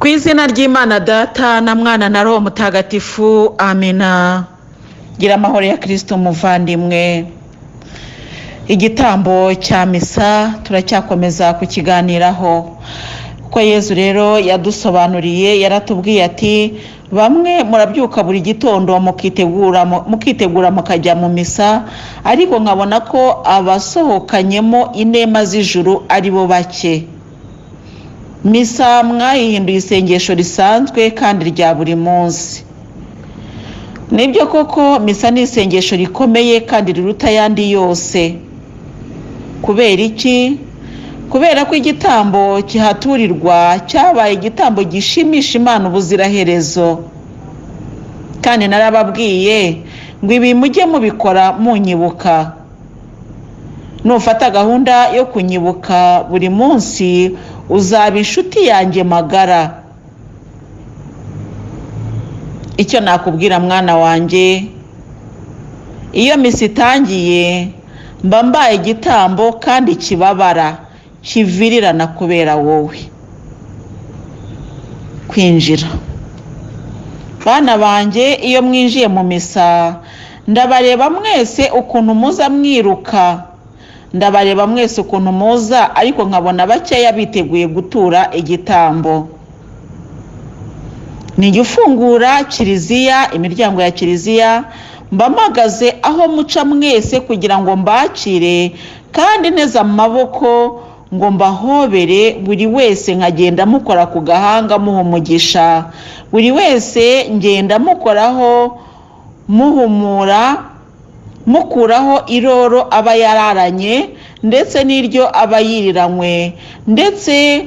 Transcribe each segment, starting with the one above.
Kw'izina ry'Imana Data na Mwana na Roho Mutagatifu, amina. Gira amahoro ya Kristo muvandimwe. Igitambo cya misa turacyakomeza kukiganiraho. Ko Yezu rero yadusobanuriye, yaratubwiye ati bamwe murabyuka buri gitondo mukitegura mukajya mu misa, ariko nkabona ko abasohokanyemo inema z'ijuru ari bo bake. Misa mwayihinduye isengesho risanzwe kandi rya buri munsi. Nibyo koko misa ni isengesho rikomeye kandi riruta ayandi yose. Kubera iki? Kubera ko igitambo kihaturirwa cyabaye igitambo gishimisha Imana ubuziraherezo. Kandi narababwiye ngo ibi mujye mubikora munyibuka. Nufata gahunda yo kunyibuka buri munsi, uzaba inshuti yanjye magara. Icyo nakubwira mwana wanjye, iyo misa itangiye mba mbaye igitambo kandi kibabara, kivirirana kubera wowe. Kwinjira. Bana banjye, iyo mwinjiye mu misa ndabareba mwese ukuntu muza mwiruka, ndabareba mwese ukuntu muza, ariko nkabona bakeya biteguye gutura igitambo. Nijya ufungura kiliziya, imiryango ya kiliziya, mba mpagaze aho muca mwese kugira ngo mbakire, kandi neza amaboko ngo mbahobere, buri wese nkagenda mukora ku gahanga muha umugisha, buri wese ngenda mukoraho muhumura, mukuraho iroro aba yararanye ndetse n'iryo aba yiriranywe, ndetse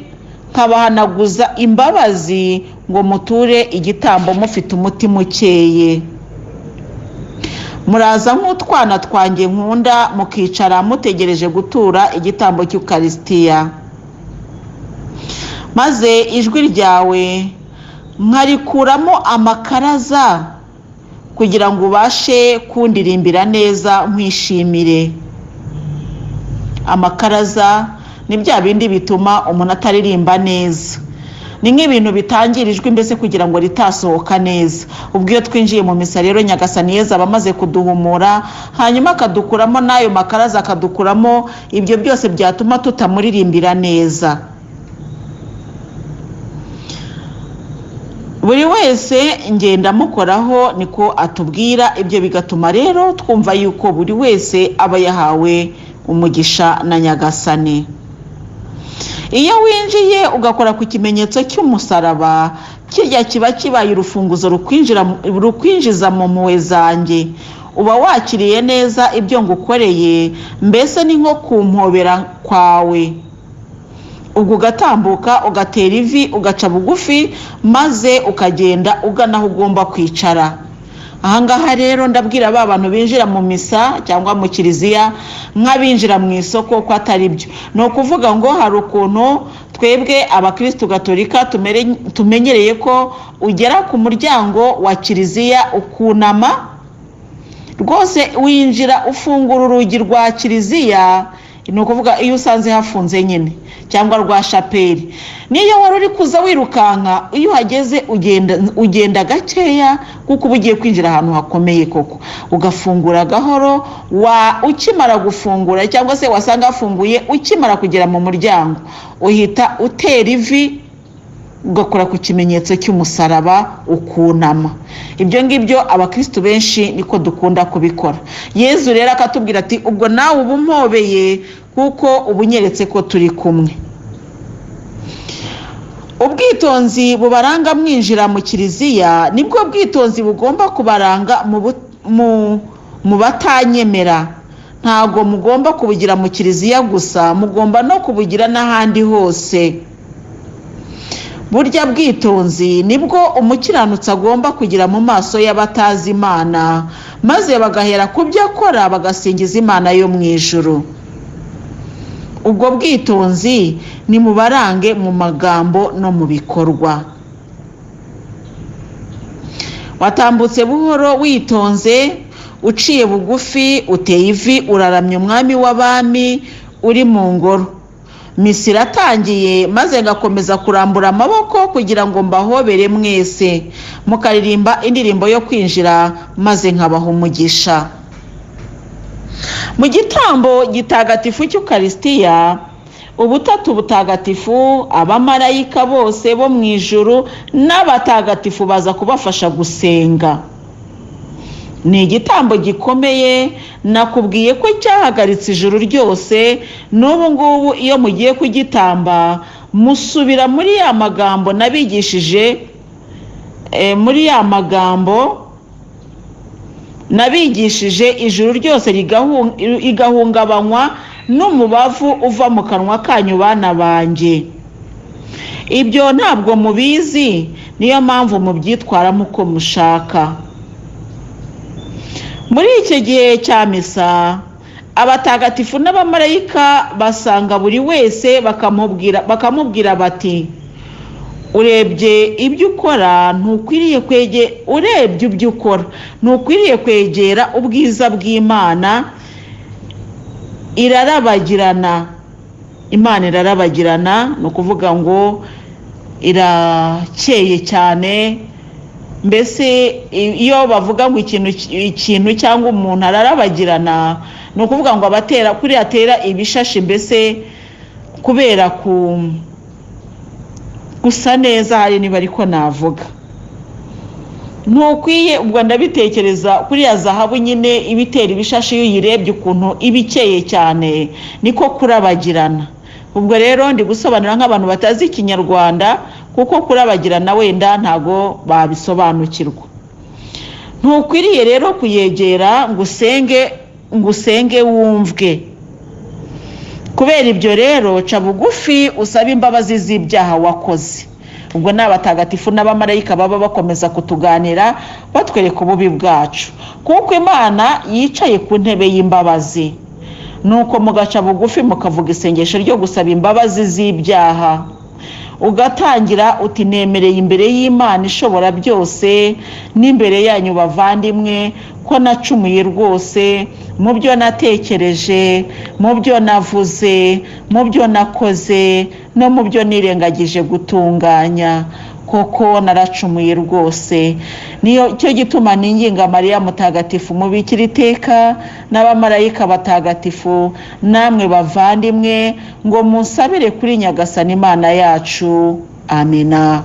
nkabahanaguza imbabazi ngo muture igitambo mufite umutima ukeye. Muraza nk'utwana twanjye nkunda, mukicara mutegereje gutura igitambo cy'Ukaristiya, maze ijwi ryawe nkarikuramo amakaraza kugira ngo ubashe kundirimbira neza nkwishimire. Amakaraza ni bya bindi bituma umuntu ataririmba neza, ni nk'ibintu bitangira ijwi mbese kugira ngo ritasohoka neza. Ubwo iyo twinjiye mu misa rero Nyagasani Yezu aba amaze kuduhumura, hanyuma akadukuramo n'ayo makaraza, akadukuramo ibyo byose byatuma tutamuririmbira neza. Buri wese ngenda mukoraho niko atubwira, ibyo bigatuma rero twumva yuko buri wese aba yahawe umugisha na Nyagasani. Iyo winjiye ugakora ku kimenyetso cy'umusaraba, kirya kiba kibaye urufunguzo rukwinjiza mu mpuhwe zanjye. Uba wakiriye neza ibyo ngukoreye, mbese ni nko kumpobera kwawe. Ubwo ugatambuka, ugatera ivi, ugaca bugufi, maze ukagenda ugana aho ugomba kwicara. Ahangaha rero ndabwira ba bantu binjira mu misa cyangwa mu kiliziya nk'abinjira mu isoko ko atari byo. No kuvuga ngo hari ukuntu twebwe abakristo gatolika tumenyereye ko ugera ku muryango wa kiliziya ukunama, rwose winjira ufungura urugi rwa kiliziya, ni ukuvuga iyo usanze hafunze nyine, cyangwa rwa shapeli. Niyo wari uri kuza wirukanka, iyo uhageze ugenda gakeya, kuko uba ugiye kwinjira ahantu hakomeye koko. Ugafungura gahoro, ukimara gufungura cyangwa se wasanga hafunguye, ukimara kugera mu muryango uhita utera ivi, ugakora ku kimenyetso cy'umusaraba, ukunama. Ibyo ngibyo abakristo benshi niko dukunda kubikora. Yezu rero akatubwira ati ubwo nawe uba umpobeye, kuko ubunyeretse ko turi kumwe. Ubwitonzi bubaranga mwinjira mu kiliziya nibwo bwitonzi bugomba kubaranga mu batanyemera. Ntago mugomba kubugira mu kiliziya gusa, mugomba no kubugira n'ahandi hose. Burya bwitonzi nibwo umukiranutsi agomba kugira mu maso y'abatazi Imana, maze bagahera ku byo akora bagasingiza Imana yo mu ijuru. Ubwo bwitonzi ni mubarange mu magambo no mu bikorwa. Watambutse buhoro witonze, uciye bugufi, uteye ivi, uraramya umwami w'abami uri mu ngoro. Misa iratangiye maze ngakomeza kurambura amaboko kugira ngo mbahobere mwese, mukaririmba indirimbo yo kwinjira maze nkabaha umugisha. Mu gitambo gitagatifu cy'Ukaristiya, ubutatu butagatifu, abamarayika bose bo mu ijuru n'abatagatifu baza kubafasha gusenga. Ni igitambo gikomeye, nakubwiye ko cyahagaritse ijuru ryose. N'ubu ngubu iyo mugiye kugitamba musubira muri ya magambo nabigishije, ijuru ryose rigahungabanywa n'umubavu uva mu kanwa kanyu bana banjye. Ibyo ntabwo mubizi, niyo mpamvu mubyitwaramo uko mushaka. Muri iki gihe cya misa, abatagatifu n'abamarayika basanga buri wese bakamubwira bati, urebye ibyo ukora ntukwiriye kwegera ubwiza bw'Imana. Imana irarabagirana, ni ukuvuga ngo irakeye cyane. Mbese iyo bavuga ngo ikintu cyangwa umuntu ararabagirana, ni ukuvuga ngo atera ibishashi, mbese kubera gusa neza, hari niba ariko navuga. Ntukwiye, ubwo ndabitekereza kuri ya zahabu nyine ibitera ibishashi, iyo uyirebye ukuntu iba ikeye cyane, niko kurabagirana. Ubwo rero ndi gusobanura nk'abantu batazi Ikinyarwanda, kuko kurabagirana wenda ntago babisobanukirwa. Ntukwiriye rero kuyegera ngo usenge wumvwe. Kubera ibyo rero ca bugufi usaba imbabazi z'ibyaha wakoze. Ubwo n'abatagatifu n'abamarayika baba bakomeza kutuganira batwereka ububi bwacu, kuko Imana yicaye ku ntebe y'imbabazi. Nuko mugaca bugufi mukavuga isengesho ryo gusaba imbabazi z'ibyaha, ugatangira uti, nemereye imbere y'Imana ishobora byose n'imbere yanyu bavandimwe ko nacumuye rwose mu byo natekereje, mu byo navuze, mu byo nakoze no mu byo nirengagije gutunganya. Koko naracumuye rwose. Cyo gituma ninginga Mariya mutagatifu mubikira iteka n'abamarayika batagatifu, namwe bavandimwe, ngo munsabire kuri Nyagasani Imana yacu. Amina.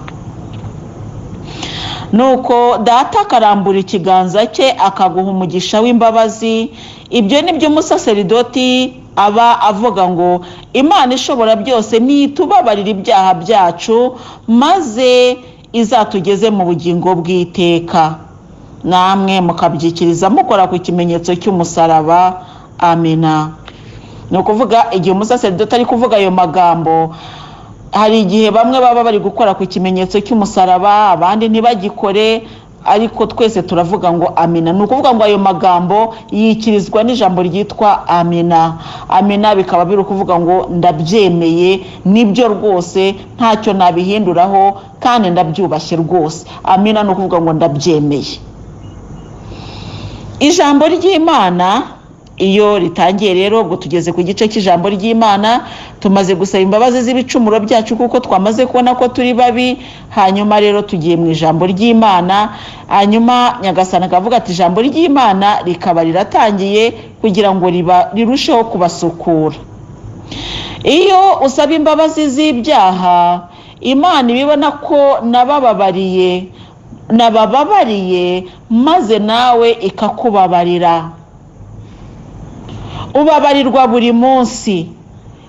Nuko data akarambura ikiganza cye akaguha umugisha w'imbabazi. Ibyo ni byo umusaseridoti aba avuga ngo, Imana ishobora byose nitubabarira ibyaha byacu maze izatugeze mu bugingo bw'iteka. Namwe mukabyikiriza mukora ku kimenyetso cy'umusaraba. Amina. Ni ukuvuga igihe umusaseridoti ari kuvuga ayo magambo, hari igihe bamwe baba bari gukora ku kimenyetso cy'umusaraba, abandi ntibagikore, ariko twese turavuga ngo amina. Ni ukuvuga ngo ayo magambo yikirizwa n'ijambo ryitwa amina. Amina bikaba biri kuvuga ngo ndabyemeye, nibyo rwose, ntacyo nabihinduraho, kandi ndabyubashye rwose. Amina ni ukuvuga ngo ndabyemeye. Ijambo ry'Imana iyo ritangiye rero, ubwo tugeze ku gice cy'ijambo ry'Imana, tumaze gusaba imbabazi z'ibicumuro byacu kuko twamaze kubona ko turi babi. Hanyuma rero tugiye mu ijambo ry'Imana, hanyuma Nyagasani akavuga ati, ijambo ry'Imana rikaba riratangiye kugira ngo rirusheho kubasukura. Iyo usaba imbabazi z'ibyaha, Imana ibibona ko nabababariye maze nawe ikakubabarira. Ubabarirwa buri munsi.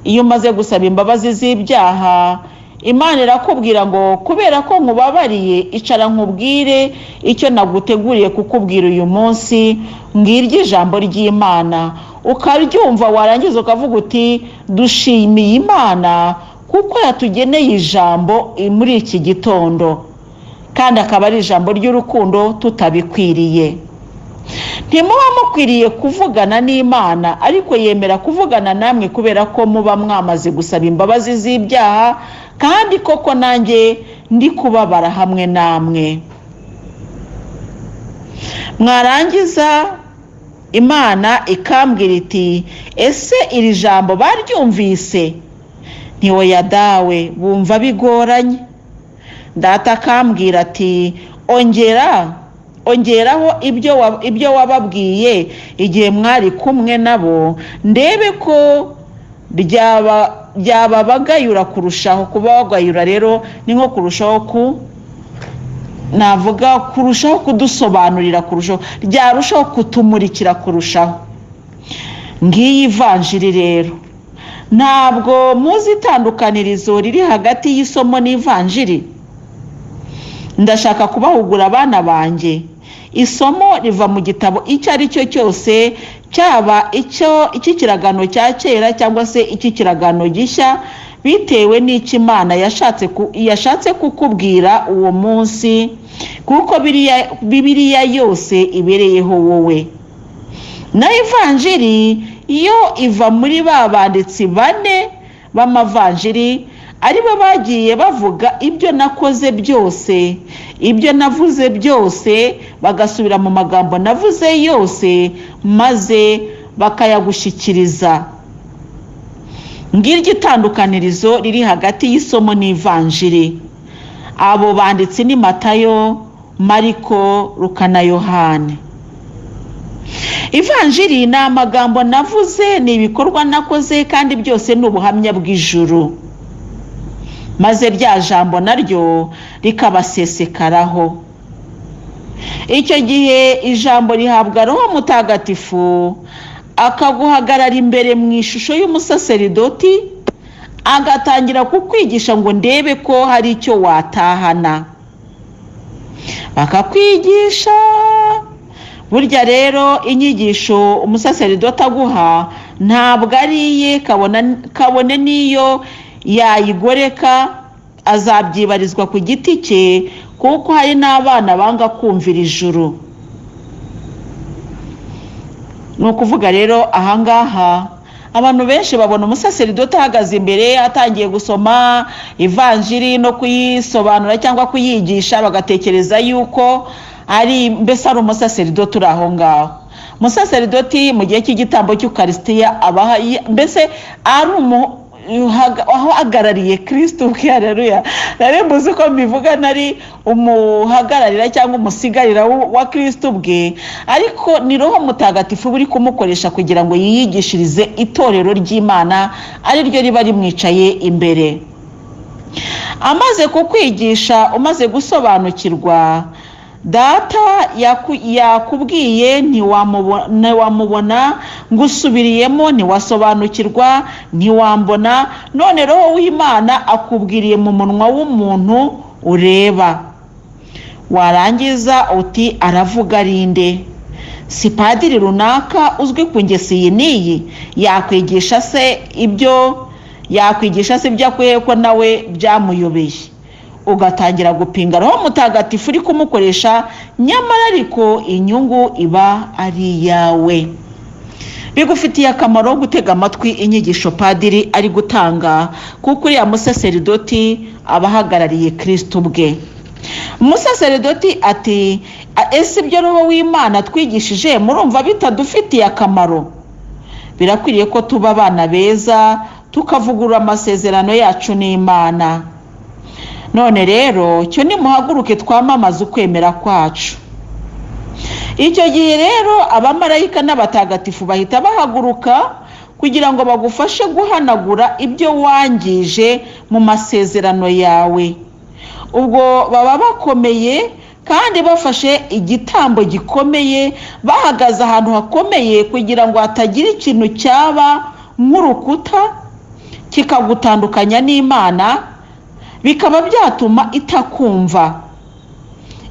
Iyo umaze gusaba imbabazi z'ibyaha, Imana irakubwira ngo, kubera ko nkubabariye, icara nkubwire icyo naguteguriye kukubwira uyu munsi. Ngiryo ijambo ry'Imana, ukaryumva, warangiza ukavuga uti, dushimiye Imana kuko yatugeneye ijambo muri iki gitondo, kandi akaba ari ijambo ry'urukundo tutabikwiriye. Ntimuba mukwiriye kuvugana n'Imana, ariko yemera kuvugana namwe kubera ko muba mwamaze gusaba imbabazi z'ibyaha, kandi koko nanjye ndi kubabara hamwe namwe. Mwarangiza Imana ikambwira iti, ese iri jambo baryumvise? ntiwoya dawe bumva bigoranye. Data akambwira ati ongeraho ibyo wababwiye igihe mwari kumwe nabo, ndebe ko byababagayura kurushaho. Kubagayura rero ni nko kurushaho kurushaho kudusobanurira kurushaho, byarushaho kutumurikira kurushaho. Ngiyi ivanjiri rero. Ntabwo muzi itandukanirizo riri hagati y'isomo n'ivanjiri. Ndashaka kubahugura abana banjye. Isomo riva mu gitabo icyo ari cyo cyose, cyaba ikiragano cya kera cyangwa se ikiragano gishya, bitewe n'icyo Imana yashatse kukubwira uwo munsi, kuko Bibiliya yose ibereyeho wowe. Na ivanjiri iyo iva muri ba banditsi bane b'amavanjiri, aribo bagiye bavuga ibyo nakoze byose, ibyo navuze byose, bagasubira mu magambo navuze yose, maze bakayagushyikiriza. Ngiryo itandukanirizo riri hagati y'isomo n'ivanjiri. Abo banditsi ni Matayo, Mariko, Luka na Yohane. Ivanjiri ni amagambo navuze, ni ibikorwa nakoze, kandi byose ni ubuhamya bw'ijuru, maze rya jambo naryo rikabasesekaraho. Icyo gihe ijambo rihabwa Roho Mutagatifu, akaguhagarara imbere mu ishusho y'umusaseridoti, agatangira kukwigisha ngo ndebe ko hari icyo watahana. Bakakwigisha. Burya rero inyigisho umusaseridoti aguha ntabwo ari iye, kabone n'iyo yayigoreka azabyibarizwa ku giti cye, kuko hari n'abana banga kumvira ijuru. Ni ukuvuga rero ahangaha abantu benshi babona umusaseridoti ahagaze imbere atangiye gusoma ivanjiri no kuyisobanura cyangwa kuyigisha, bagatekereza yuko mbese ari umusaseridoti uri aho ngaho. Umusaseridoti mu gihe cy'igitambo cy'Ukarisitiya mbese ari uhagarariye Kristo. Haleluya. Nari mbuzi ko mbivuga nari umuhagararira cyangwa umusigarira wa Kristo bwe, ariko ni Roho Mutagatifu buri kumukoresha kugira ngo yiyigishirize itorero ry'Imana, ari ryo riba rimwicaye imbere. Amaze kukwigisha, umaze gusobanukirwa, Data yakubwiye ntiwamubona, ngusubiriyemo ntiwasobanukirwa, ntiwambona, none Roho w'Imana akubwiriye mu munwa w'umuntu ureba. Warangiza uti aravuga rinde? Si padiri runaka uzwi ku ngesi iyi n'iyi? Yakwigisha se ibyo akwiye ko nawe byamuyobeye? Ugatangira gupinga Roho Mutagatifu uri kumukoresha, nyamara ariko inyungu iba ari iyawe. Bigufitiye akamaro gutega amatwi inyigisho padiri ari gutanga, kuko uriya musaseridoti aba ahagarariye Kristo bwe. Umusaseridoti ati, ese ibyo Roho w'Imana twigishije murumva bitadufitiye akamaro? Birakwiriye ko tuba abana beza, tukavugurura amasezerano yacu n'Imana. None rero cyo nimuhaguruke twamamaza ukwemera kwacu. Icyo gihe rero abamarayika n'abatagatifu bahita bahaguruka kugira ngo bagufashe guhanagura ibyo wangije mu masezerano yawe. Ubwo baba bakomeye kandi bafashe igitambo gikomeye, bahagaze ahantu hakomeye kugira ngo hatagira ikintu cyaba nk'urukuta kikagutandukanya n'Imana, bikaba byatuma itakumva.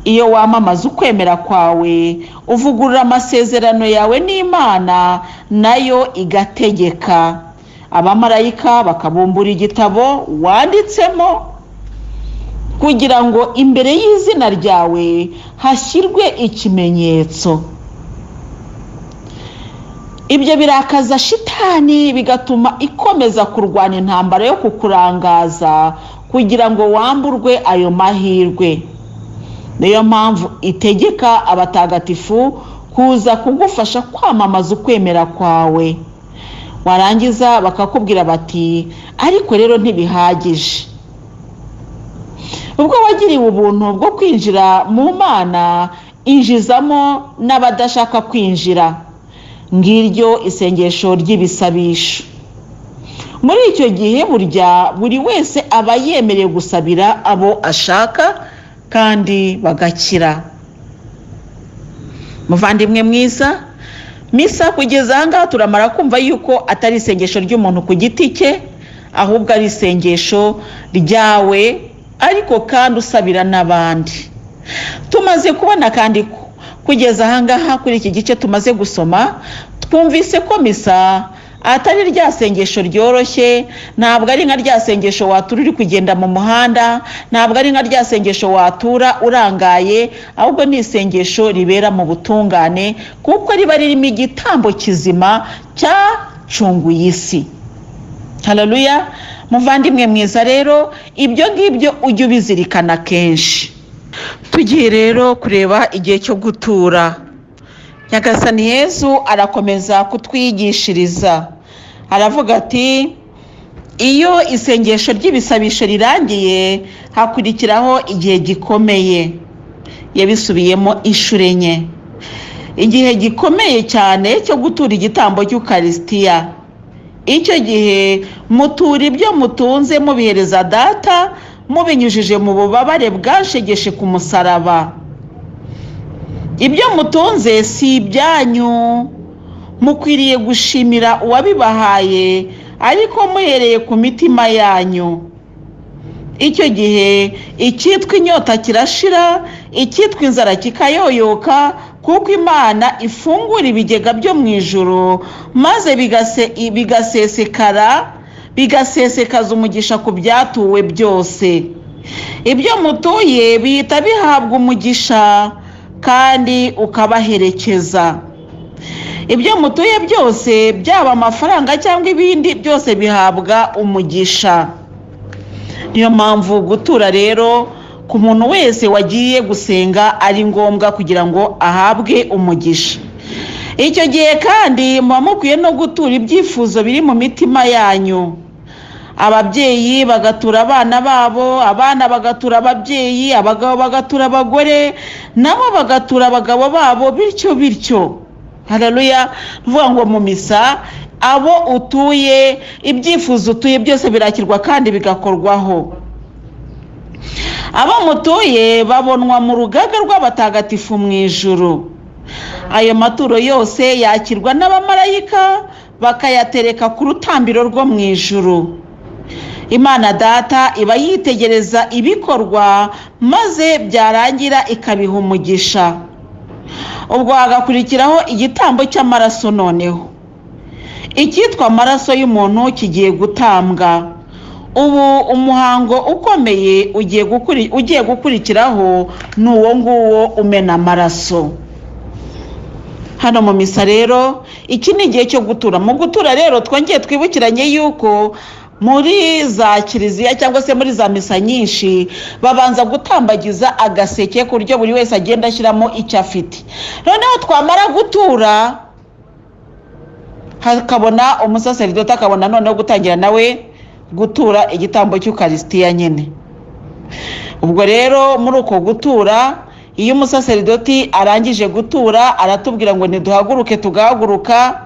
Iyo wamamaza ukwemera kwawe, uvugurura amasezerano yawe n'Imana, nayo igategeka. Abamarayika bakabumbura igitabo wanditsemo, kugira ngo imbere y'izina ryawe hashyirwe ikimenyetso. Ibyo birakaza shitani, bigatuma ikomeza kurwana intambara yo kukurangaza kugira ngo wamburwe ayo mahirwe. Niyo mpamvu itegeka abatagatifu kuza kugufasha kwamamaza ukwemera kwawe. warangiza bakakubwira bati ariko rero ntibihagije. Ubwo wagiriwe ubuntu bwo kwinjira mu Mana, injizamo n'abadashaka kwinjira. Ngiryo isengesho ry'ibisabisho. Muri icyo gihe burya buri wese aba yemerewe gusabira abo ashaka kandi bagakira. Muvandimwe mwiza, misa kugeza aha ngaha turamara kumva yuko atari isengesho ry'umuntu ku giti cye, ahubwo ari isengesho ryawe, ariko kandi usabira n'abandi. Tumaze kubona kandi ko kugeza aha ngaha kuri iki gice tumaze gusoma, twumvise ko misa atari rya sengesho ryoroshye, ntabwo ari nka rya sengesho watura uri kugenda mu muhanda, ntabwo ari nka rya sengesho watura urangaye, ahubwo ni isengesho ribera mu butungane, kuko riba ririmo igitambo kizima cyacunguye isi. Haleluya! Muvandimwe mwiza rero, ibyo ngibyo ujye ubizirikana kenshi. Tugiye rero kureba igihe cyo gutura. Nyagasani Yezu arakomeza kutwigishiriza, aravuga ati iyo isengesho ry'ibisabisho rirangiye hakurikiraho igihe gikomeye. Yabisubiyemo inshuro enye. Igihe gikomeye cyane cyo gutura igitambo cy'Ukaristiya. Icyo gihe mutura ibyo mutunze mubihereza Data, mubinyujije mu bubabare bwashegeshe ku musaraba. Ibyo mutunze si ibyanyu, mukwiriye gushimira uwabibahaye, ariko muhereye ku mitima yanyu. Icyo gihe icyitwa inyota kirashira, icyitwa inzara kikayoyoka, kuko Imana ifungura ibigega byo mu ijuru, maze bigasesekaza umugisha ku byatuwe byose. Ibyo mutuye bihita bihabwa umugisha kandi ukabaherekeza. Ibyo mutuye byose, byaba amafaranga cyangwa ibindi, byose bihabwa umugisha. Niyo mpamvu gutura rero ku muntu wese wagiye gusenga ari ngombwa kugira ngo ahabwe umugisha. Icyo gihe kandi muba mukwiye no gutura ibyifuzo biri mu mitima yanyu. Ababyeyi bagatura abana babo, abana bagatura ababyeyi, abagabo bagatura abagore, nabo bagatura abagabo babo, bityo bityo. Haleluya! Vuga ngo mu misa abo utuye, ibyifuzo utuye byose birakirwa kandi bigakorwaho. Abo mutuye babonwa mu rugaga rw'abatagatifu mu ijuru. Ayo maturo yose yakirwa n'abamarayika, bakayatereka ku rutambiro rwo mu ijuru. Imana Data iba yitegereza ibikorwa, maze byarangira ikabiha umugisha. Ubwo hagakurikiraho igitambo cy'amaraso. Noneho icyitwa amaraso y'umuntu kigiye gutambwa. Ubu umuhango ukomeye ugiye gukurikiraho ni uwo nguwo umena amaraso. Hano mu misa rero, iki ni igihe cyo gutura. Mu gutura rero twongeye twibukiranye yuko muri za kiliziya cyangwa se muri za misa nyinshi babanza gutambagiza agaseke ku buryo buri wese agenda ashyiramo icyo afite. Noneho twamara gutura, hakabona umusaseridoti akabona noneho gutangira nawe gutura igitambo cy'Ukaristiya nyine. Ubwo rero muri uko gutura, iyo umusaseridoti arangije gutura aratubwira ngo niduhaguruke, tugahaguruka.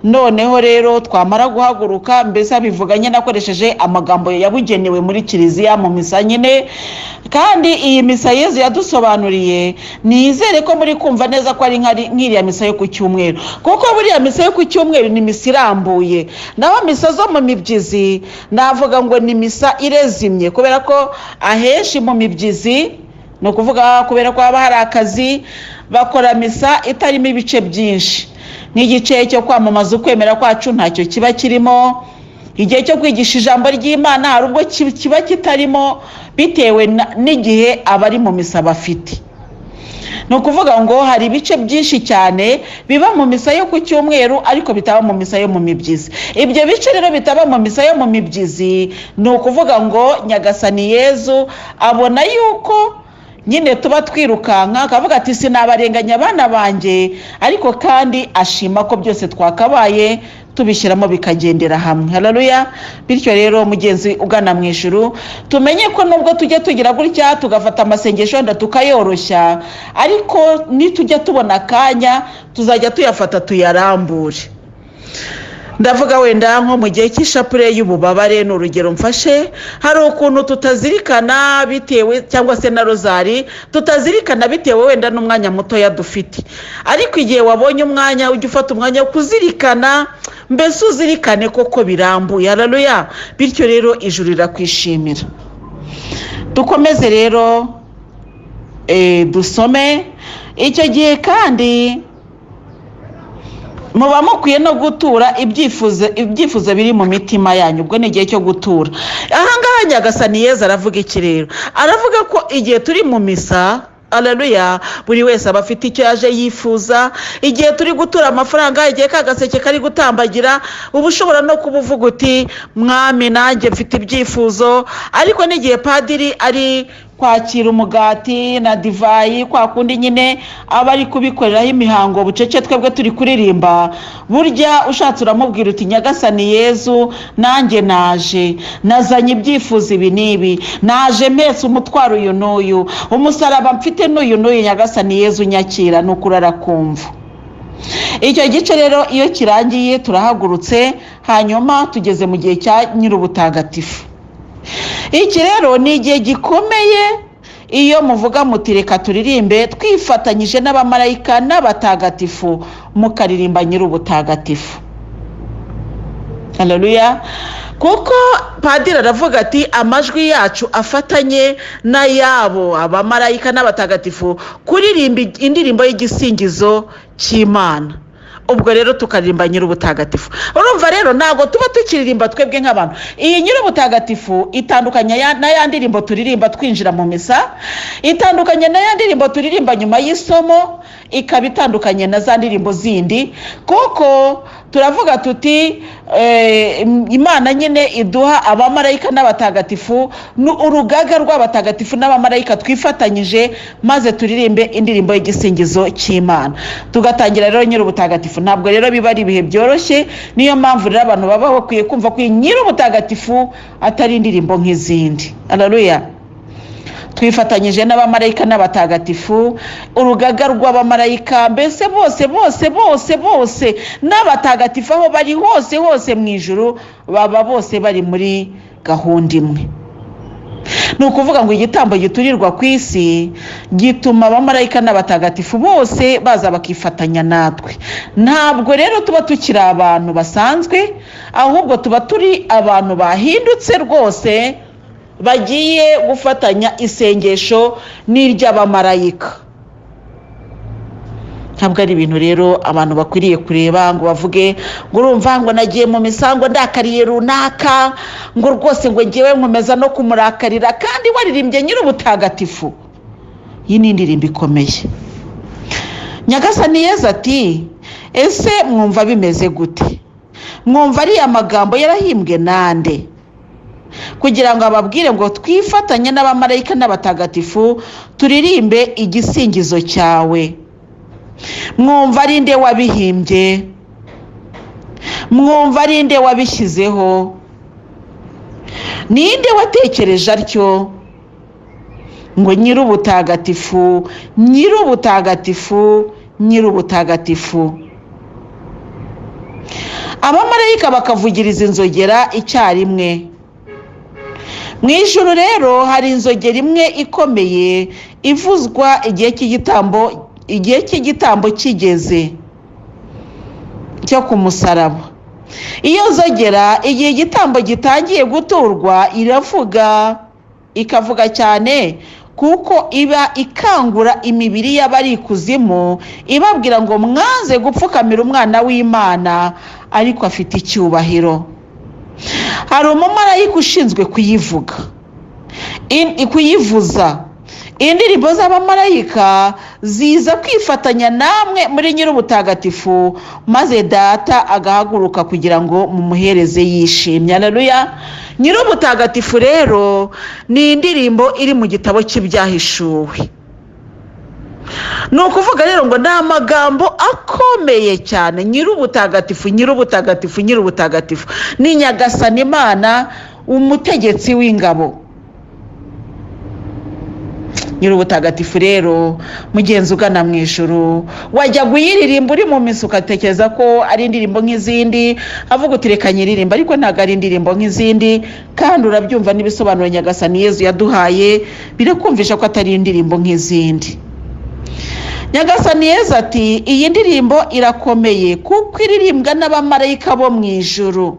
Noneho rero twamara guhaguruka, mbese abivuganye nakoresheje amagambo yabugenewe muri kiliziya mu misa nyine. Kandi iyi misa Yezu yadusobanuriye, nizere ko muri kumva neza ko ari nk'iriya misa yo ku cyumweru, kuko buriya misa yo ku cyumweru ni misa irambuye. Naho misa zo mu mibyizi navuga ngo ni misa irezimye, kubera ko ahenshi mu mibyizi, ni ukuvuga kubera ko haba hari akazi, bakora misa itarimo ibice byinshi. N'igice cyo kwamamaza ukwemera kwacu ntacyo kiba kirimo. Igihe cyo kwigisha ijambo ry'Imana hari ubwo kiba kitarimo, bitewe n'igihe abari mu misa bafite. Ni ukuvuga ngo hari ibice byinshi cyane biba mu misa yo ku cyumweru, ariko bitaba mu misa yo mu mibyizi. Ibyo bice rero bitaba mu misa yo mu mibyizi, ni ukuvuga ngo Nyagasani Yezu abona yuko nyine tuba twirukanka, akavuga ati sinabarenganya abana banjye, ariko kandi ashima ko byose twakabaye tubishyiramo bikagendera hamwe. Haleluya. Bityo rero mugenzi ugana mu ijuru, tumenye ko nubwo tujya tugira gutya tugafata amasengesho wenda tukayoroshya, ariko nitujya tubona akanya tuzajya tuyafata tuyarambure. Ndavuga wenda nko mu gihe cy'ishapure y'ububabare, n'urugero mfashe, hari ukuntu tutazirikana bitewe, cyangwa se na rozari tutazirikana bitewe wenda n'umwanya muto dufite, ariko igihe wabonye umwanya ujya ufata umwanya wo kuzirikana, mbese uzirikane koko birambuye. Haleluya. Bityo rero ijuru rirakwishimira. Dukomeze rero dusome. Icyo gihe kandi muba mukwiye no gutura ibyifuzo biri mu mitima yanyu. Ubwo ni igihe cyo gutura. Ahangaha Nyagasani Yezu aravuga iki rero? Aravuga ko igihe turi mu misa, haleluya, buri wese aba afite icyo yaje yifuza. Igihe turi gutura amafaranga, igihe kagaseke kari gutambagira, uba ushobora no kubuvuga uti mwami nanjye mfite ibyifuzo. Ariko n'igihe padiri ari kwakira umugati na divayi, kwa kundi nyine aba ari kubikoreraho imihango bucece, twebwe turi kuririmba, burya ushatse uramubwira uti Nyagasani Yezu, nanjye naje, nazanye ibyifuzo ibi n'ibi, naje mpetse umutwaro uyu n'uyu, umusaraba mfite n'uyu n'uyu, Nyagasani Yezu nyakira. N'ukuri arakumva. Icyo gice rero iyo kirangiye turahagurutse, hanyuma tugeze mu gihe cya nyir'ubutagatifu. Iki rero ni igihe gikomeye iyo muvuga muti reka turirimbe twifatanyije n'abamarayika n'abatagatifu, mukaririmba nyir'ubutagatifu. Haleluya. Kuko padiri aravuga ati amajwi yacu afatanye n'ayabo abamarayika n'abatagatifu kuririmba indirimbo y'igisingizo cy'Imana. Ubwo rero tukaririmba nyir'ubutagatifu. Urumva rero ntago tuba tukiririmba twebwe nk'abantu. Iyi nyir'ubutagatifu itandukanye na ya ndirimbo turirimba twinjira mu misa, itandukanye na ya ndirimbo turirimba nyuma y'isomo, ikaba itandukanye na za ndirimbo zindi, kuko turavuga tuti Imana nyine iduha abamarayika n'abatagatifu, urugaga rw'abatagatifu n'abamarayika twifatanyije, maze turirimbe indirimbo y'igisingizo cy'Imana. Tugatangira rero nyir'ubutagatifu. Ntabwo rero biba ari ibihe byoroshye, niyo mpamvu rero abantu baba bakwiye kumva ko nyir'ubutagatifu atari indirimbo nk'izindi. Haleluya. Twifatanyije n'abamarayika n'abatagatifu, urugaga rw'abamarayika, mbese bose n'abatagatifu aho bari hose mu ijuru, baba bose bari muri gahunda imwe. Ni ukuvuga ngo igitambo giturirwa ku isi gituma abamarayika n'abatagatifu bose baza bakifatanya natwe. Ntabwo rero tuba tukiri abantu basanzwe, ahubwo tuba turi abantu bahindutse rwose, bagiye gufatanya isengesho n'iry'abamarayika. Ntabwo ari ibintu rero abantu bakwiriye kureba ngo bavuge ngo urumva ngo nagiye mu misango ndakariye runaka, ngo rwose ngo ngewe nkomeza no kumurakarira, kandi waririmbye nyir'ubutagatifu. Iyi ni indirimbo ikomeye. Nyagasani Yezu ati ese mwumva bimeze gute? Mwumva ari amagambo yarahimbwe nande? Kugira ngo ababwire ngo twifatanye n'abamarayika n'abatagatifu turirimbe igisingizo cyawe. Mwumva ari nde wabihimbye? Mwumva ari nde wabishyizeho? Ninde watekereje atyo? Ngo nyir'ubutagatifu, nyir'ubutagatifu, nyir'ubutagatifu. Abamarayika bakavugiriza inzogera icyarimwe. Mu ijuru rero hari inzogera imwe ikomeye ivuzwa igihe cy'igitambo kigeze cyo ku musaraba. Iyo nzogera igihe igitambo gitangiye guturwa iravuga, ikavuga cyane, kuko iba ikangura imibiri y'abari ikuzimu, ibabwira ngo mwanze gupfukamira umwana w'Imana, ariko afite icyubahiro. Hari umumarayika ushinzwe kuyivuza. Indirimbo z'abamarayika ziza kwifatanya namwe muri nyir'ubutagatifu, maze data agahaguruka kugira ngo mumuhereze yishimye. Haleluya. Nyir'ubutagatifu rero ni indirimbo iri mu gitabo cy'ibyahishuwe. ni ukuvuga rero ngo ni amagambo akomeye cyane. Nyir'ubutagatifu nyir'ubutagatifu nyir'ubutagatifu ni Nyagasani Imana, umutegetsi w'ingabo. Nyir'ubutagatifu rero mugenzi ugana mu ijuru, wajya kuyiririmba uri mu misa ugatekereza ko ari indirimbo nk'izindi, avuga uti reka nyiririmba, ariko ntabwo ari indirimbo nk'izindi, kandi urabyumva n'ibisobanuro Nyagasani Yezu yaduhaye birakumvisha ko atari indirimbo nk'izindi. Nyagasani Yezu ati iyi ndirimbo irakomeye kuko iririmbwa n'abamarayika bo mu ijuru,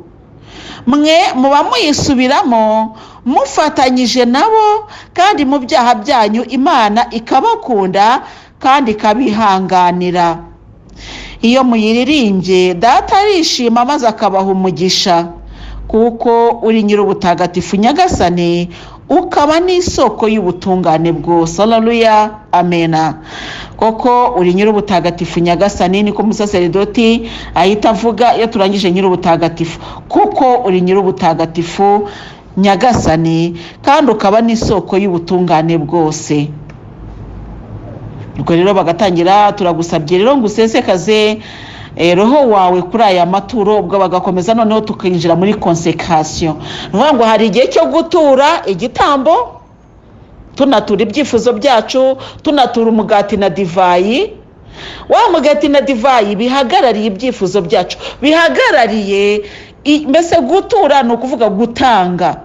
mwe muba muyisubiramo mufatanyije nabo, kandi mu byaha byanyu Imana ikabakunda kandi ikabihanganira. Iyo muyiririmbye Data arishima maze akabaha umugisha, kuko uri nyir'ubutagatifu Nyagasani, ukaba n'isoko y'ubutungane bwose. Haleluya, amena. Koko uri nyir'ubutagatifu Nyagasani, niko umusaseridoti ahita avuga iyo turangije nyir'ubutagatifu, kuko uri nyir'ubutagatifu Nyagasani kandi ukaba n'isoko y'ubutungane bwose. Ubwo rero bagatangira, turagusabye rero ngo usesekaze roho wawe kuri aya maturo, ubwo bagakomeza noneho tukinjira muri consécration. Nuvuga ngo hari igihe cyo gutura igitambo, tunatura ibyifuzo byacu, tunatura umugati na divayi. Wa mugati na divayi bihagarariye ibyifuzo byacu, bihagarariye mbese gutura ni ukuvuga gutanga,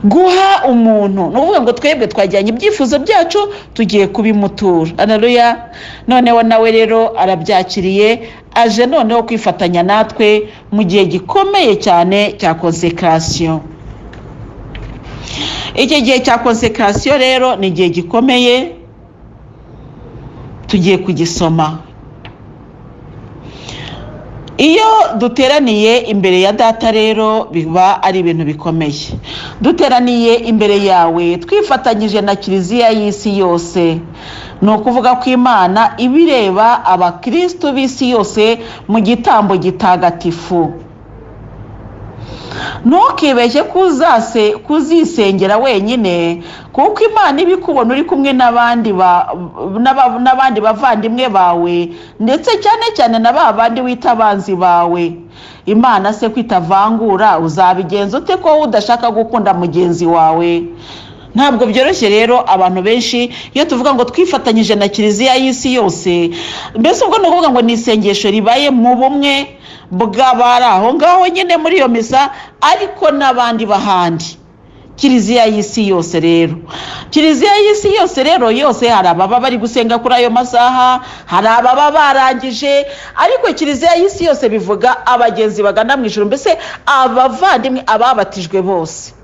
guha umuntu. Ni ukuvuga ngo twebwe twajyanye ibyifuzo byacu tugiye kubimutura. Haleluya. Noneho nawe rero arabyakiriye, aje noneho kwifatanya natwe mu gihe gikomeye cyane cya consécration. Iki gihe cya consécration rero ni igihe gikomeye, tugiye kugisoma. Iyo duteraniye imbere ya Data rero biba ari ibintu bikomeye. Duteraniye imbere yawe twifatanyije na Kiliziya y'isi yose, ni ukuvuga ko Imana ibireba abakristo b'isi yose mu gitambo gitagatifu. Ntukibeshye kuzisengera wenyine, kuko Imana ibikubona uri kumwe n'abandi bavandimwe bawe, ndetse cyane cyane na ba bandi wita abanzi bawe. Imana se kwitavangura, uzabigenza ute ko udashaka gukunda mugenzi wawe? Ntabwo byoroshye rero. Abantu benshi iyo tuvuga ngo twifatanyije na Kiliziya y'isi yose, mbese ubwo ni ukuvuga ngo ni isengesho ribaye mu bumwe bw'abari aho ngaho nyine muri iyo misa, ariko n'abandi bahandi. Kiliziya y'isi yose rero, Kiliziya y'isi yose rero yose, hari ababa bari gusenga kuri ayo masaha, hari ababa barangije, ariko Kiliziya y'isi yose bivuga abagenzi bagana mu ijuru, mbese abavandimwe, ababatijwe bose.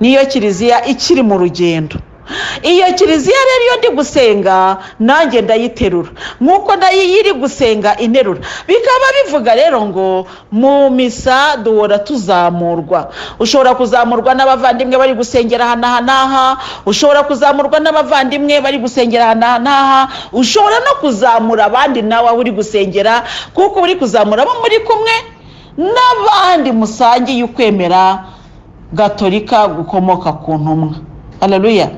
Niyo Kiliziya ikiri mu rugendo. Iyo Kiliziya rero iyo ndi gusenga nanjye ndayiterura, nk'uko nayo iri gusenga interura. Bikaba bivuga rero ngo mu misa duhora tuzamurwa. Ushobora kuzamurwa n'abavandimwe bari gusengera aha, ushobora kuzamurwa n'abavandimwe bari gusengera aha, ushobora no kuzamura abandi nawe uri gusengera, kuko uri kuzamura abo muri kumwe n'abandi musangiye ukwemera gatolika gukomoka ku ntumwa. Haleluya.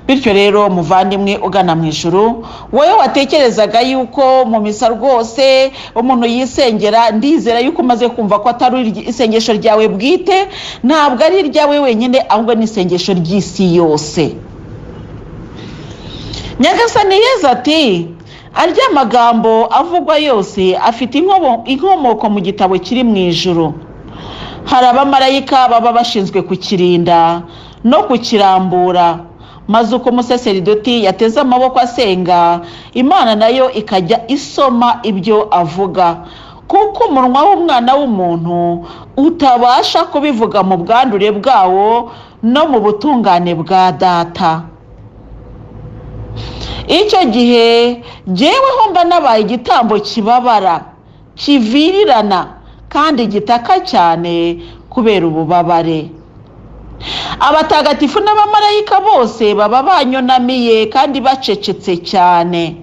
Bityo rero muvandimwe ugana mu ijuru, wowe watekerezaga yuko mu misa rwose umuntu yisengera, ndizera yuko umaze kumva ko atari isengesho ryawe bwite, ntabwo ari iryawe wenyine, ahubwo ni isengesho ry'isi yose. Nyagasani Yezu ati arya magambo avugwa yose afite inkomoko mu gitabo kiri mu ijuru. Hari abamarayika baba bashinzwe kukirinda no kukirambura, maze uko umusaseridoti yateze amaboko asenga, Imana nayo ikajya isoma ibyo avuga, kuko umunwa w'umwana w'umuntu utabasha kubivuga mu bwandure bwawo no mu butungane bwa Data. Icyo gihe jyeweho mba nabaye igitambo kibabara, kivirirana kandi gitaka cyane kubera ububabare. Abatagatifu n'abamarayika bose baba banyonamiye kandi bacecetse cyane.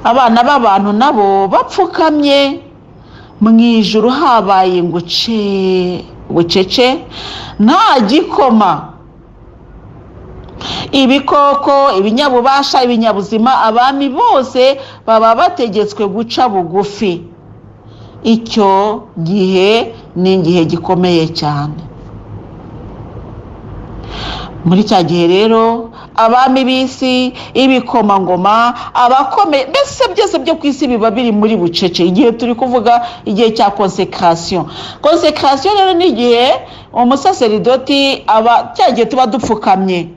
Abana b'abantu nabo bapfukamye mu ijuru, habaye ngo bucece nta gikoma. ibikoko, ibinyabubasha, ibinyabuzima, abami bose baba bategetswe guca bugufi. Icyo gihe ni igihe gikomeye cyane. Muri cya gihe rero abami b'isi, ibikomangoma, abakomeye, mbese byose byo ku isi biba biri muri bucece. Igihe turi kuvuga igihe cya konsekarasiyo. Konsekarasiyo rero ni igihe umusaseridoti cya gihe tuba dupfukamye,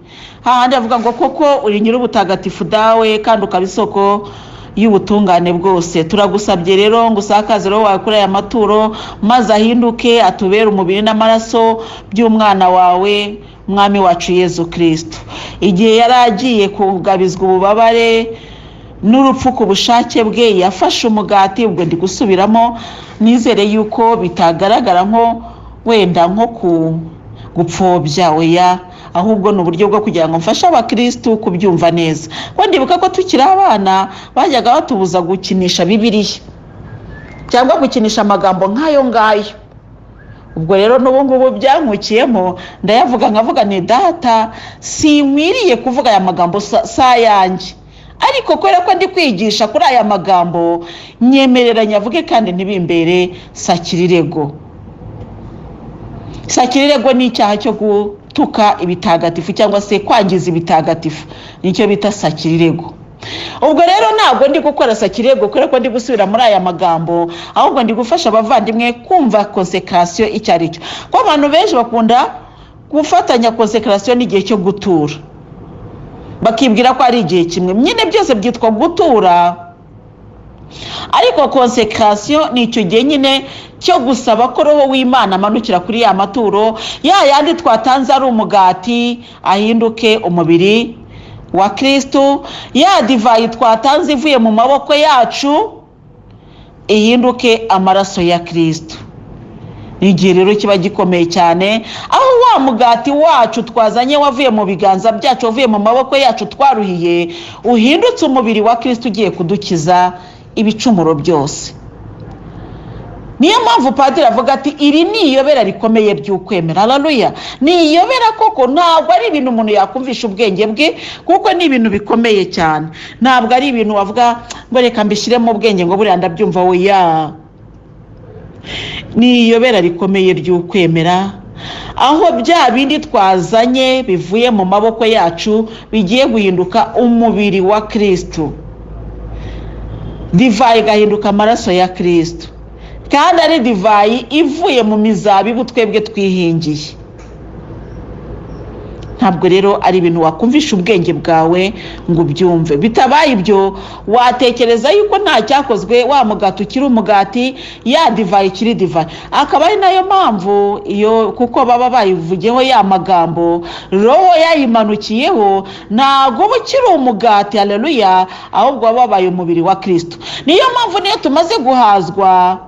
hahandi avuga ngo koko uri nyir'ubutagatifu dawe kandi ukaba isoko y'ubutungane bwose. Turagusabye rero ngo usakaze roho wawe kuri aya maturo, maze ahinduke atubere umubiri n'amaraso by'umwana wawe Mwami wacu Yezu Kristo. Igihe yari agiye kugabizwa ububabare n'urupfu ku bushake bwe, yafashe umugati. Ubwo ndi gusubiramo, nizere yuko bitagaragara nko wenda nko gupfobya, oya, ahubwo ni uburyo bwo kugira ngo mfashe abakristu kubyumva neza. Ko ndibuka ko tukiri abana bajyaga batubuza gukinisha Bibiliya cyangwa gukinisha amagambo nk'ayo ngayo. Ubwo rero n'ubu ngubu byankukiyemo, ndayavuga nkavuga ni data, sinkwiriye kuvuga aya magambo sa yanjye, ariko kubera ko ndi kwigisha kuri aya magambo nyemerera nyavuge kandi ntibimbere sakirirego. Sakirirego ni icyaha cyo gutuka ibitagatifu cyangwa se kwangiza ibitagatifu, nicyo bita sakirirego. Ubwo rero ntabwo ndi gukora sakirego kubera ko ndi gusubira muri aya magambo, ahubwo ndi gufasha abavandimwe kumva konsekarasiyo icyo ari cyo. Ko abantu benshi bakunda gufatanya konsekarasiyo n'igihe cyo gutura, bakibwira ko ari igihe kimwe. Nyine byose byitwa gutura, ariko konsekarasiyo ni icyo gihe nyine cyo gusaba ko roho w'Imana amanukira kuri ya maturo, ya yandi twatanze ari umugati ahinduke umubiri wa Kristo, ya divayi twatanze ivuye mu maboko yacu ihinduke amaraso ya Kristo. Ni igihe rero kiba gikomeye cyane, aho wa mugati wacu twazanye wavuye mu biganza byacu, wavuye mu maboko yacu twaruhiye, uhindutse umubiri wa Kristo ugiye kudukiza ibicumuro byose. Niyo mpamvu padiri avuga ati iri ni iyobera rikomeye ry'ukwemera. Haleluya. Ni iyobera koko, ntabwo ari ibintu umuntu yakumvisha ubwenge bwe, kuko ni ibintu bikomeye cyane. Ntabwo ari ibintu wavuga ngo reka mbishyire mu bwenge ngo buriya ndabyumva, oya. Ni iyobera rikomeye ry'ukwemera, aho bya bindi twazanye bivuye mu maboko yacu bigiye guhinduka umubiri wa Kristo, divayi igahinduka amaraso ya Kristo, kandi ari divayi ivuye mu mizabibu twebwe twihingiye. Ntabwo rero ari ibintu wakumvisha ubwenge bwawe ngo ubyumve. Bitabaye ibyo watekereza yuko nta cyakozwe, wa mugati ukiri umugati, ya divayi ikiri divayi. Akaba ari nayo mpamvu iyo kuko baba bayivugeho ya magambo, roho yayimanukiyeho, ntabwo ukiri umugati, haleluya, ahubwo wabaye umubiri wa Kristo. Niyo mpamvu niyo tumaze guhazwa,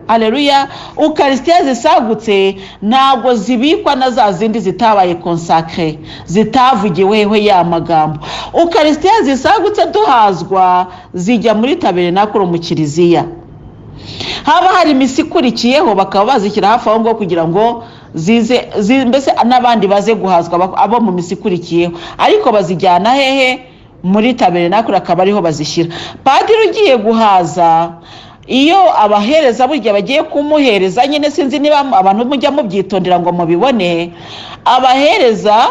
haleluya, ukarisitiya zisagutse ntabwo zibikwa na za zindi zitabaye konsakre, zitavugiweho ya magambo. Ukarisitiya zisagutse duhazwa zijya muri tabernakulo mu kiliziya. Haba hari misa ikurikiyeho bakaba bazishyira hafi aho ngo kugira ngo zize mbese n'abandi baze guhazwa abo mu misa ikurikiyeho, ariko bazijyana hehe? Muri tabernakulo, akaba ariho bazishyira. Padiri ugiye guhaza, iyo abahereza burya bagiye kumuhereza, nyine sinzi niba abantu mujya mubyitondera ngo mubibone, abahereza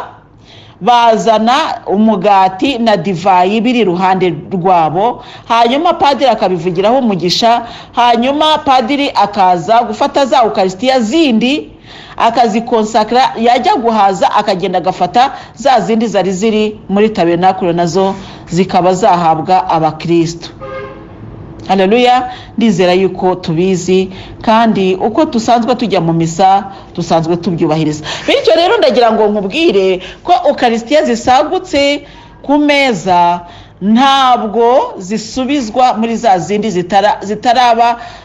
bazana umugati na divayi biri iruhande rwabo, hanyuma padiri akabivugiraho umugisha, hanyuma padiri akaza gufata za ukarisitiya zindi akazikonsakra, yajya guhaza akagenda agafata za zindi zari ziri muri tabernakulo, nazo zikaba zahabwa abakristo. Haleluya. Ndizera yuko tubizi, kandi uko tusanzwe tujya mu misa tusanzwe tubyubahiriza. Bityo rero ndagira ngo nkubwire ko ukarisitiya zisagutse ku meza ntabwo zisubizwa muri za zindi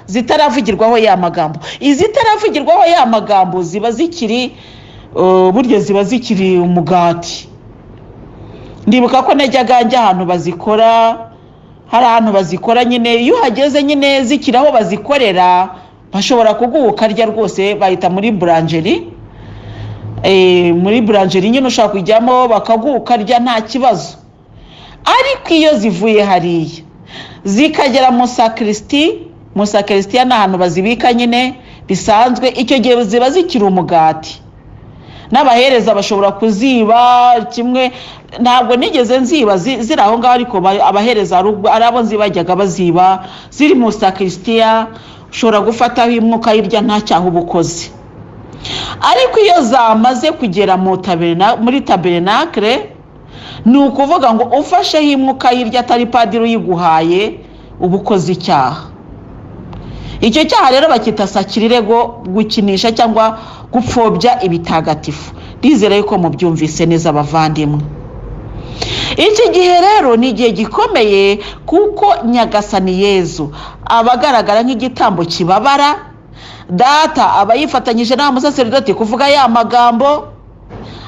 zitaravugirwaho ya magambo. Izitaravugirwaho ya magambo ziba zikiri buryo ziba zikiri umugati. Ndibuka ko najyaga njya ahantu bazikora, hari ahantu bazikora nyine, iyo uhageze nyine zikiraho bazikorera, bashobora kuguha ukarya rwose, bahita muri boulangerie. muri boulangerie nyine ushaka kujyamo bakagukarya nta kibazo. Ariko iyo zivuye hariya zikagera mu sakristiya n'ahantu bazibika nyine bisanzwe, icyo gihe ziba zikiri umugati. N'abahereza bashobora kuziba kimwe, ntabwo nigeze nziba ziri aho ngaho, ariko abahereza ari abo nzibajyaga baziba ziri mu sakristiya, ushobora gufataho imwe ukayirya nta cyaha uba ukoze. Ariko iyo zamaze kugera muri tabernacle, ni ukuvuga ngo ufasheho imwe ukayirya atari padiri uyiguhaye uba ukoze icyaha. Icyo cyaha rero bakita sakirirego, gukinisha cyangwa gupfobya ibitagatifu. Ndizera yuko mubyumvise neza abavandimwe. Iki gihe rero ni igihe gikomeye, kuko Nyagasani Yezu abagaragara nk'igitambo kibabara. Data aba yifatanyije n'abamusaserdoti kuvuga ya magambo,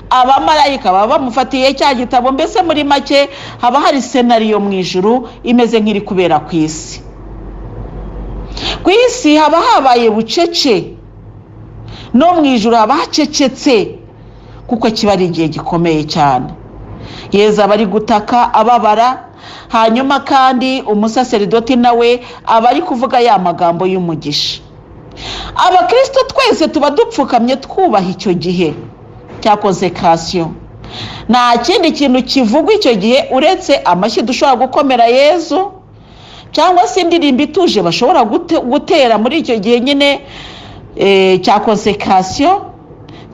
abamarayika baba bamufatiye cya gitabo. Mbese muri make haba hari senariyo mu ijuru imeze nk'iri kubera ku isi. Ku isi haba habaye bucece, no mu ijuru haba hacecetse, kuko kiba ari igihe gikomeye cyane. Yezu aba ari gutaka ababara, hanyuma kandi umusaserdoti nawe aba ari kuvuga ya magambo y'umugisha. Abakristo twese tuba dupfukamye twubaha icyo gihe cya konsekrasiyo. Nta kindi kintu kivugwa icyo gihe uretse amashyi dushobora gukomera Yezu, cyangwa se indirimbo ituje bashobora gutera muri icyo gihe nyine cya konsekrasiyo,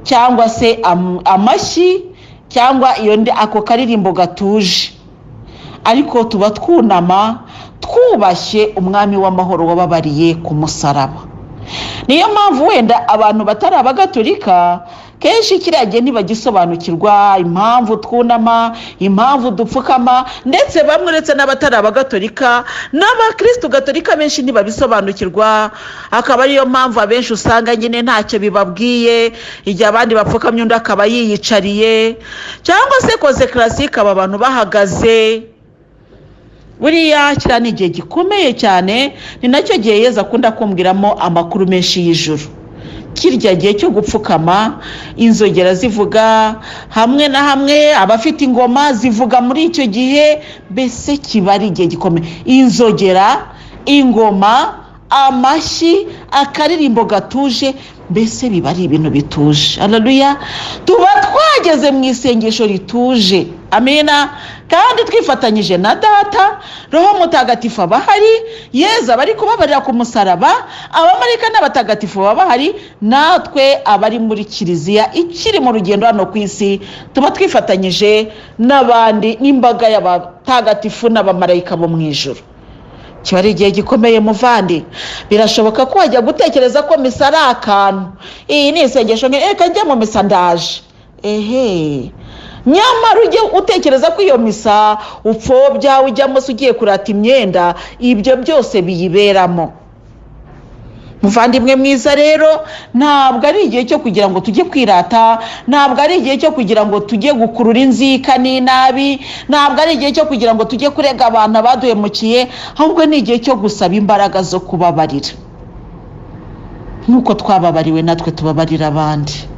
cyangwa se amashyi, cyangwa ako karirimbo gatuje. Ariko tuba twunama twubashye umwami w'amahoro wababariye ku musaraba. Niyo mpamvu wenda abantu batari abagatolika kenshi kiriya gihe ntibagisobanukirwa impamvu twunama, impamvu dupfukama, ndetse bamwe uretse n'abatari abagatolika n'abakristo gatolika benshi ntibabisobanukirwa. Akaba ariyo mpamvu abenshi usanga nyine ntacyo bibabwiye, igihe abandi bapfukamye undi akaba yiyicariye, cyangwa se konsekrasiyo ikaba abantu bahagaze. Buriya kiriya ni igihe gikomeye cyane, ni nacyo gihe Yezu akunda kumbwiramo amakuru menshi y'ijuru. Kirya gihe cyo gupfukama, inzogera zivuga hamwe na hamwe, abafite ingoma zivuga muri icyo gihe. Mbese kiba ari igihe gikomeye. Inzogera, ingoma, amashyi, akaririmbo gatuje, mbese biba ari ibintu bituje. Haleluya! Tuba twageze mu isengesho rituje. Amina. Kandi twifatanyije na Data, Roho Mutagatifu aba ahari, Yezu aba ari kubabarira ku musaraba, abamarayika n'abatagatifu baba bahari, natwe abari muri kiliziya ikiri mu rugendo hano ku isi tuba twifatanyije n'abandi, n'imbaga y'abatagatifu n'abamarayika bo mu ijuru. Kiba ari igihe gikomeye muvandi. Birashoboka ko wajya gutekereza ko misa ari akantu, iyi ni isengesho, reka njya mu misa ndaje. Nyamara ujye utekereza ko iyo misa upfobya ujyamo se ugiye kurata imyenda, ibyo byose biyiberamo. Muvandimwe mwiza rero, ntabwo ari igihe cyo kugira ngo tujye kwirata, ntabwo ari igihe cyo kugira ngo tujye gukurura inzika n'inabi, ntabwo ari igihe cyo kugira ngo tujye kurega abantu abaduhemukiye, ahubwo ni igihe cyo gusaba imbaraga zo kubabarira. Nk'uko twababariwe natwe tubabarira abandi.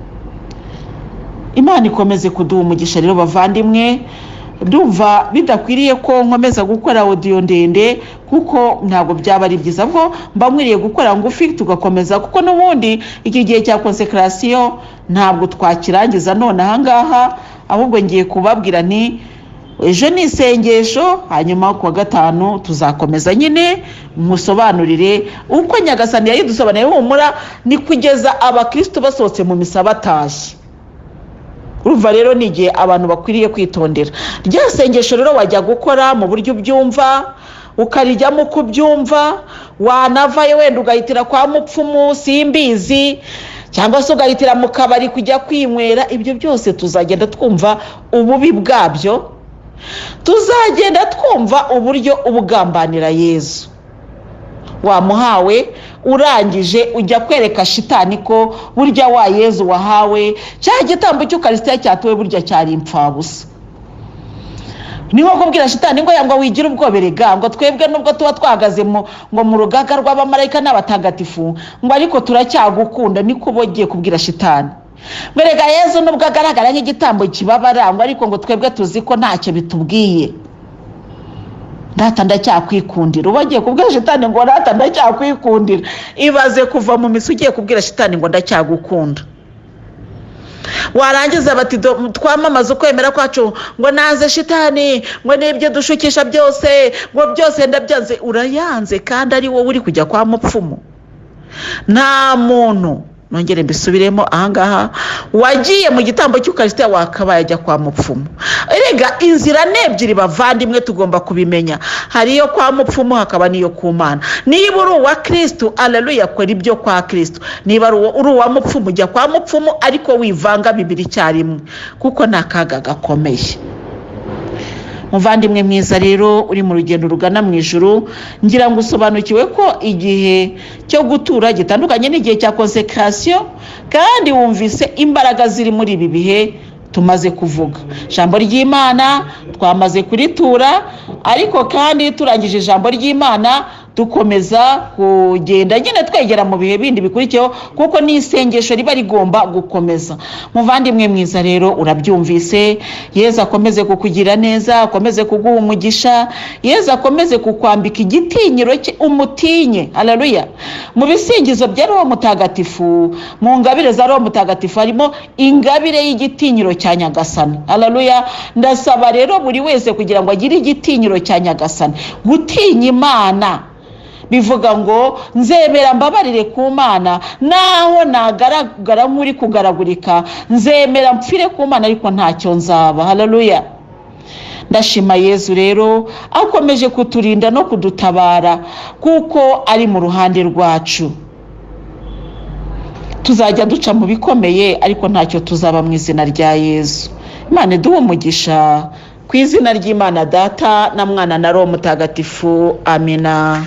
Imana ikomeze kuduha umugisha rero bavandimwe. Ndumva bidakwiriye ko nkomeza gukora audio ndende, kuko ntabwo byaba ari byiza, ngo mba mwiriye gukora ngufi tugakomeza, kuko n'ubundi iki gihe cya konsekrasiyo ntabwo twakirangiza none ahangaha, ahubwo ngiye kubabwira ni ejo ni isengesho, hanyuma ku wa gatanu tuzakomeza nyine musobanurire uko Nyagasani yayidusobanuriye. Humura, ni kugeza abakristo basohotse mu misa batashye. Urumva rero ni igihe abantu bakwiriye kwitondera. Rya sengesho rero wajya gukora mu buryo ubyumva, ukarijyamo uko ubyumva, wanavayo wenda ugahitira kwa mupfumu simbizi, cyangwa se ugahitira mu kabari kujya kwinywera. Ibyo byose tuzagenda twumva ububi bwabyo, tuzagenda twumva uburyo ubugambanira Yezu. Wamuhawe, urangije ujya kwereka shitani ko burya wa Yezu wahawe cya gitambo cy'Ukaristiya cyatuwe burya cyari impfabusa. Ni nko kubwira shitani ngo yangwa wigira ubwoberega, ngo twebwe nubwo tuba twahagaze ngo mu rugaga rw'abamarayika n'abatagatifu, ngo ariko turacyagukunda. Niko bogiye kubwira shitani. Mwerega Yezu nubwo agaragara nk'igitambo kibabarangwa ariko ngo twebwe tuzi ko ntacyo bitubwiye. Data ndacyakwikundira. Ubagiye kubwira shitani ngo data ndacyakwikundira, ibaze kuva mu misa ugiye kubwira shitani ngo ndacyagukunda. Warangiza bati twamamaza ukwemera kwacu ngo naze shitani, ngo nibyo dushukisha byose, ngo byose ndabyanze. Urayanze kandi ari wowe uri kujya kwa mupfumu. Nta muntu, nongere mbisubiremo ahangaha, wagiye mu gitambo cy'Ukaristiya wakabaye ajya kwa mupfumu. Erega inzira nebyiri bavandimwe tugomba kubimenya. Hari iyo kwa mupfumu hakaba niyo ku Mana. Niba uri uwa Kristo, aleluya, kora ibyo kwa Kristo. Niba uri uwa mupfumu, jya kwa mupfumu ariko wivanga bibiri cyarimwe, kuko nakaga gakomeye. Muvandimwe mwiza rero uri mu rugendo rugana mu ijuru, ngira ngo usobanukiwe ko igihe cyo gutura gitandukanye n'igihe cya consecration, kandi wumvise imbaraga ziri muri ibi bihe tumaze kuvuga. Ijambo ry'Imana twamaze kuritura, ariko kandi turangije ijambo ry'Imana dukomeza kugenda nyine twegera mu bihe bindi bikurikiyeho, kuko n'isengesho riba rigomba gukomeza. Muvandimwe mwiza rero urabyumvise. Yezu akomeze kukugira neza, akomeze kuguha umugisha. Yezu akomeze kukwambika igitinyiro cye, umutinye. Haleluya. Mu bisingizo bya Roho Mutagatifu, mu ngabire za Roho Mutagatifu harimo ingabire y'igitinyiro cya Nyagasani. Haleluya. Ndasaba rero buri wese kugira ngo agire igitinyiro cya Nyagasani. Gutinya Imana bivuga ngo nzemera mbabarire ku Mana, naho nagaragara nk'uri kugaragurika, nzemera mpfire ku Mana ariko ntacyo nzaba. Haleluya. Ndashima Yezu rero akomeje kuturinda no kudutabara, kuko ari mu ruhande rwacu. Tuzajya duca mu bikomeye ariko ntacyo tuzaba mu izina rya Yezu. Imana iduhe umugisha, ku izina ry'Imana Data na Mwana na Roho Mutagatifu. Amina.